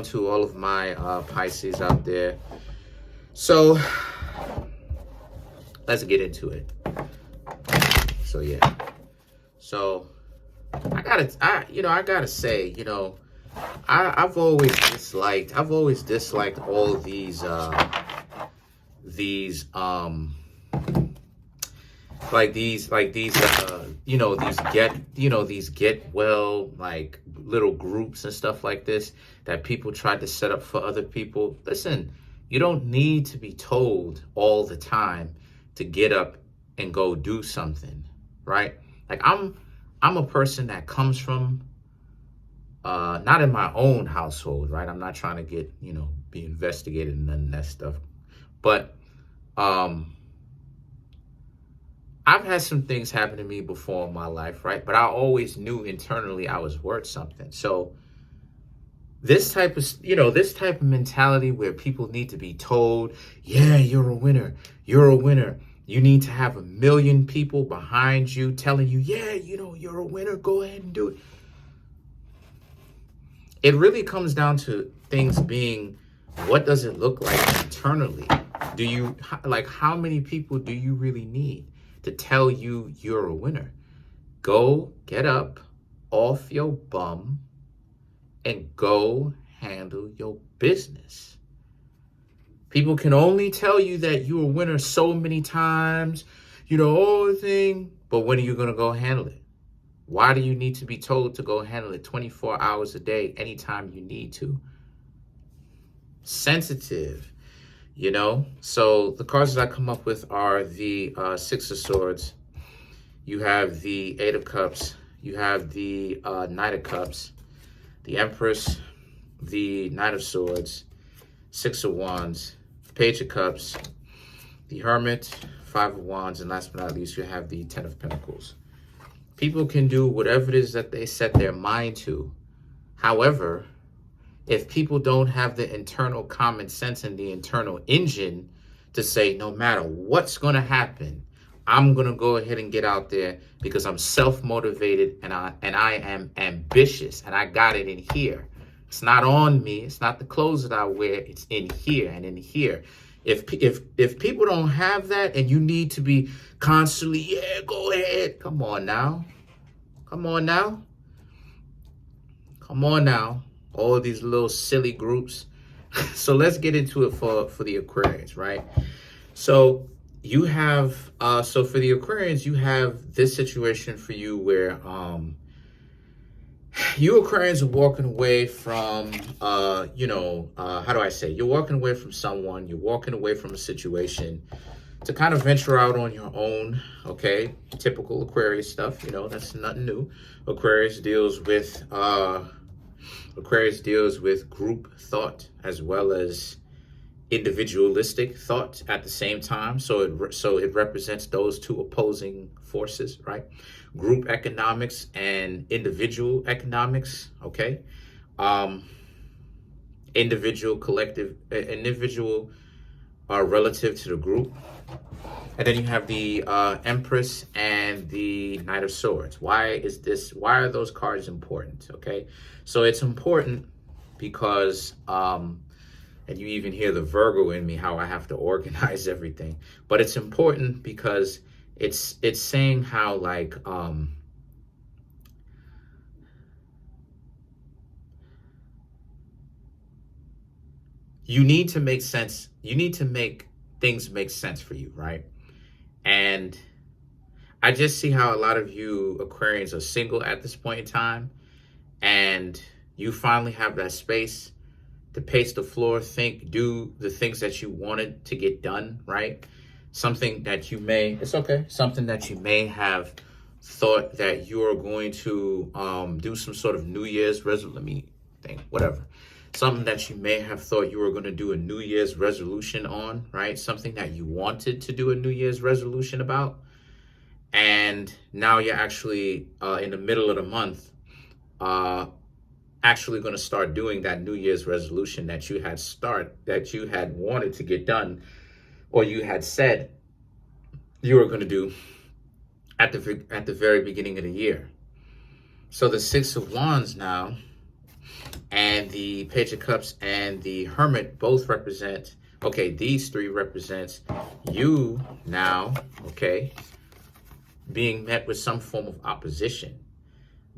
on to all of my Pisces out there. So let's get into it. So yeah. So I gotta say, I've always disliked all of these these get well, like little groups and stuff like this that people try to set up for other people. Listen, you don't need to be told all the time to get up and go do something, right? Like I'm a person that comes from not in my own household, right? I'm not trying to get, be investigated and none of that stuff. But I've had some things happen to me before in my life, right? But I always knew internally I was worth something. So this type of mentality where people need to be told, yeah, you're a winner. You're a winner. You need to have 1 million people behind you telling you, yeah, you're a winner. Go ahead and do it. It really comes down to things being, what does it look like internally? How many people do you really need to tell you you're a winner? Go get up off your bum and go handle your business. People can only tell you that you're a winner so many times, all the thing, but when are you going to go handle it? Why do you need to be told to go handle it 24 hours a day, anytime you need to? Sensitive. So the cards that I come up with are the Six of Swords. You have the Eight of Cups. You have the Knight of Cups, the Empress, the Knight of Swords, Six of Wands, Page of Cups, the Hermit, Five of Wands, and last but not least, you have the Ten of Pentacles. People can do whatever it is that they set their mind to. However, if people don't have the internal common sense and the internal engine to say, no matter what's going to happen, I'm going to go ahead and get out there because I'm self-motivated and I am ambitious and I got it in here. It's not on me. It's not the clothes that I wear. It's in here and in here. If people don't have that and you need to be constantly, yeah, go ahead. Come on now. All of these little silly groups. So let's get into it for the Aquarians, right? So you have, for the Aquarians, you have this situation for you where you Aquarians are walking away from, how do I say? You're walking away from someone, you're walking away from a situation to kind of venture out on your own, okay? Typical Aquarius stuff, that's nothing new. Aquarius deals with group thought as well as individualistic thought at the same time. So it represents those two opposing forces, right? Group economics and individual economics, okay? Individual relative to the group. And then you have the Empress and the Knight of Swords. Why are those cards important? Okay, so it's important because, and you even hear the Virgo in me, how I have to organize everything. But it's important because it's saying how you need to make sense. You need to make things make sense for you, right? And I just see how a lot of you Aquarians are single at this point in time, and you finally have that space to pace the floor, do the things that you wanted to get done, right? Something that you may have thought that you are going to do some sort of New Year's resolution, something that you may have thought you were going to do a New Year's resolution on, right? Something that you wanted to do a New Year's resolution about. And now you're actually in the middle of the month, actually going to start doing that New Year's resolution that you had wanted to get done, or you had said you were going to do at the very beginning of the year. So the Six of Wands now And the Page of Cups and the Hermit both represent, okay, these three represents you now, okay, being met with some form of opposition,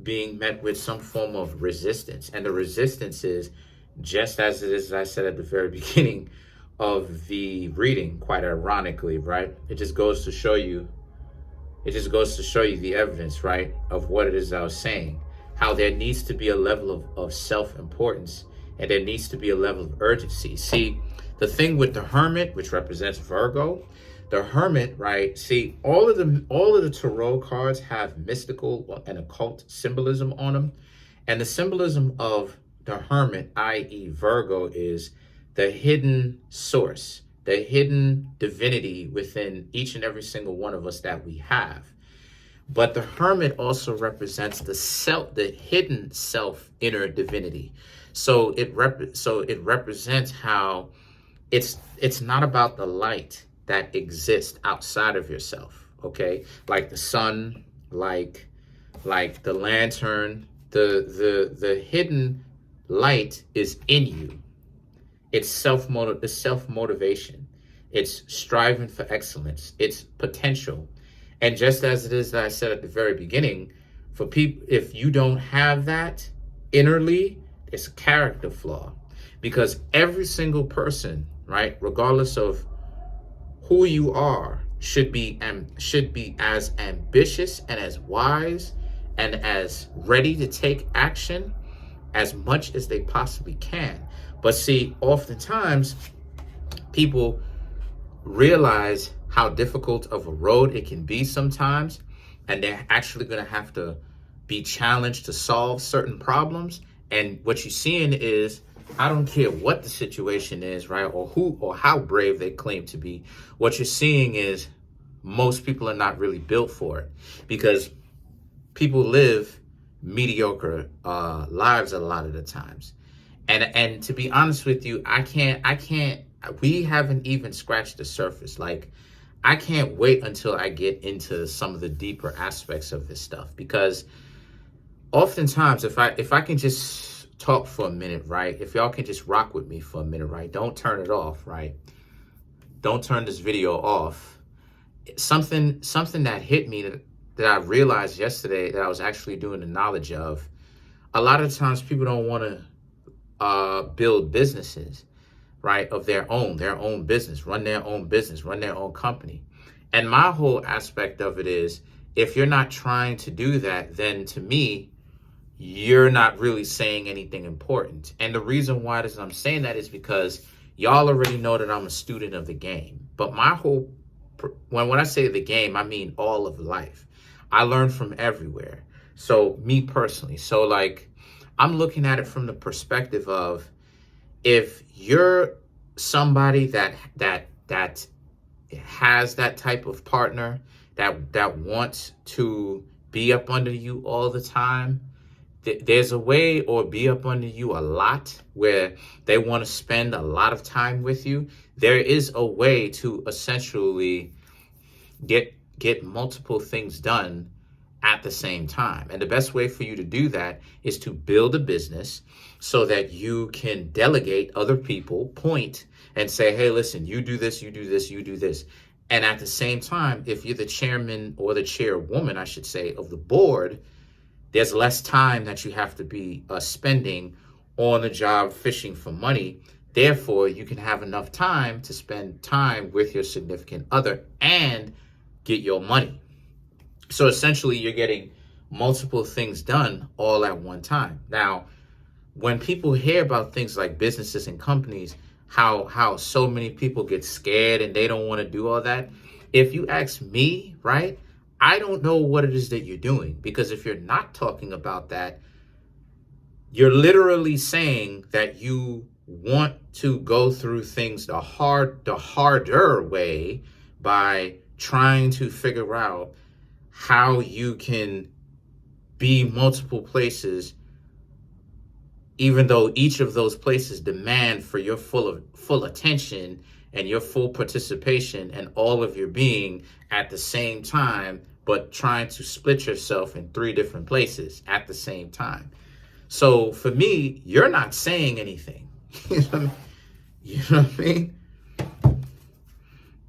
being met with some form of resistance. And the resistance is just as it is, as I said at the very beginning of the reading, quite ironically, right? It just goes to show you the evidence, right, of what it is I was saying. How there needs to be a level of self-importance, and there needs to be a level of urgency. See, the thing with the Hermit, which represents Virgo, the Hermit, right? See, all of the tarot cards have mystical and occult symbolism on them. And the symbolism of the Hermit, i.e. Virgo, is the hidden source, the hidden divinity within each and every single one of us that we have. But the Hermit also represents the hidden self, inner divinity. So it represents how it's not about the light that exists outside of yourself, okay? Like the sun, like the lantern, the hidden light is in you. It's self-motivation. It's striving for excellence. It's potential. And just as it is that I said at the very beginning, for people, if you don't have that innerly, it's a character flaw. Because every single person, right, regardless of who you are, should be as ambitious and as wise and as ready to take action as much as they possibly can. But see, oftentimes people realize how difficult of a road it can be sometimes, and they're actually going to have to be challenged to solve certain problems. And what you're seeing is, I don't care what the situation is, right, or who or how brave they claim to be, what you're seeing is most people are not really built for it, because people live mediocre lives a lot of the times. And to be honest with you, we haven't even scratched the surface. Like, I can't wait until I get into some of the deeper aspects of this stuff, because oftentimes if I can just talk for a minute, right? If y'all can just rock with me for a minute, right? Don't turn it off, right? Don't turn this video off. Something that hit me that I realized yesterday that I was actually doing the knowledge of. A lot of times people don't want to build businesses, right, of their own business, run their own business, run their own company. And my whole aspect of it is, if you're not trying to do that, then to me, you're not really saying anything important. And the reason why I'm saying that is because y'all already know that I'm a student of the game. But my whole, when I say the game, I mean all of life. I learn from everywhere. So me personally, so like, I'm looking at it from the perspective of, if you're somebody that has that type of partner that wants to be up under you all the time, there's a way, or be up under you a lot, where they want to spend a lot of time with you. There is a way to essentially get multiple things done at the same time. And the best way for you to do that is to build a business so that you can delegate other people, point and say, hey, listen, you do this, you do this, you do this. And at the same time, if you're the chairman or the chairwoman, I should say, of the board, there's less time that you have to be spending on the job fishing for money. Therefore, you can have enough time to spend time with your significant other and get your money. So essentially, you're getting multiple things done all at one time. Now, when people hear about things like businesses and companies, how so many people get scared and they don't want to do all that. If you ask me, right, I don't know what it is that you're doing, because if you're not talking about that, you're literally saying that you want to go through things the harder way, by trying to figure out how you can be multiple places, even though each of those places demand for your full attention and your full participation and all of your being at the same time, but trying to split yourself in 3 different places at the same time. So for me, you're not saying anything. You know what I mean?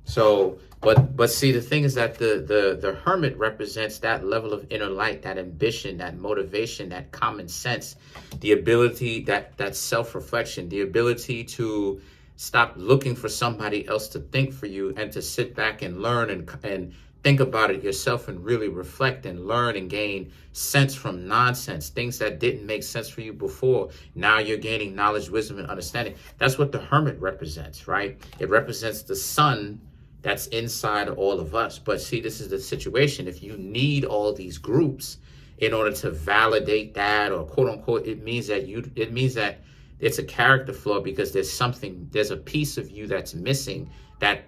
So, but see, the thing is that the hermit represents that level of inner light, that ambition, that motivation, that common sense, the ability, that self-reflection, the ability to stop looking for somebody else to think for you and to sit back and learn and think about it yourself and really reflect and learn and gain sense from nonsense, things that didn't make sense for you before. Now you're gaining knowledge, wisdom, and understanding. That's what the hermit represents, right? It represents the sun that's inside all of us. But see, this is the situation. If you need all these groups in order to validate that, or quote unquote, it means that it's a character flaw, because there's a piece of you that's missing that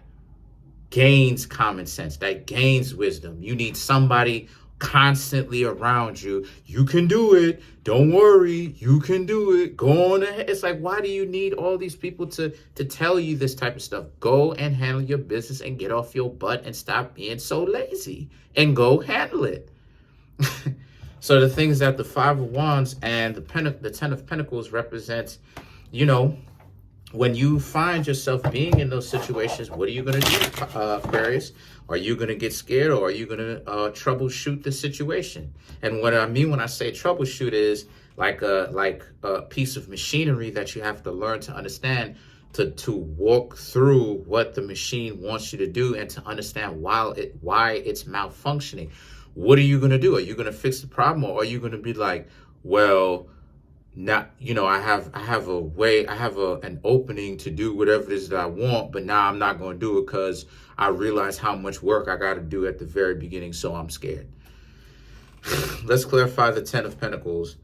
gains common sense, that gains wisdom. You need somebody constantly around you. You can do it. Don't worry. You can do it. Go on ahead. It's like, why do you need all these people to tell you this type of stuff? Go and handle your business and get off your butt and stop being so lazy and go handle it. So the things that the Five of Wands and the Ten of Pentacles represents, you know, when you find yourself being in those situations, what are you going to do, Aquarius? Are you going to get scared, or are you going to troubleshoot the situation? And what I mean when I say troubleshoot is like a piece of machinery that you have to learn to understand, to walk through what the machine wants you to do and to understand why it's malfunctioning. What are you going to do? Are you going to fix the problem, or are you going to be like, well, not, you know, I have an opening to do whatever it is that I want, but now I'm not going to do it because I realize how much work I got to do at the very beginning, so I'm scared. Let's clarify the Ten of Pentacles.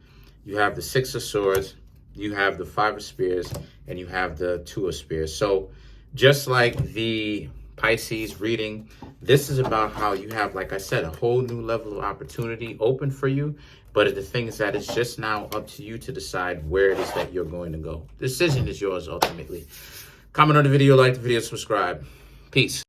You have the Six of Swords, you have the Five of Spears, and you have the Two of Spears. So just like the Pisces reading, this is about how you have, like I said, a whole new level of opportunity open for you. But the thing is that it's just now up to you to decide where it is that you're going to go. The decision is yours ultimately. Comment on the video, like the video, subscribe. Peace.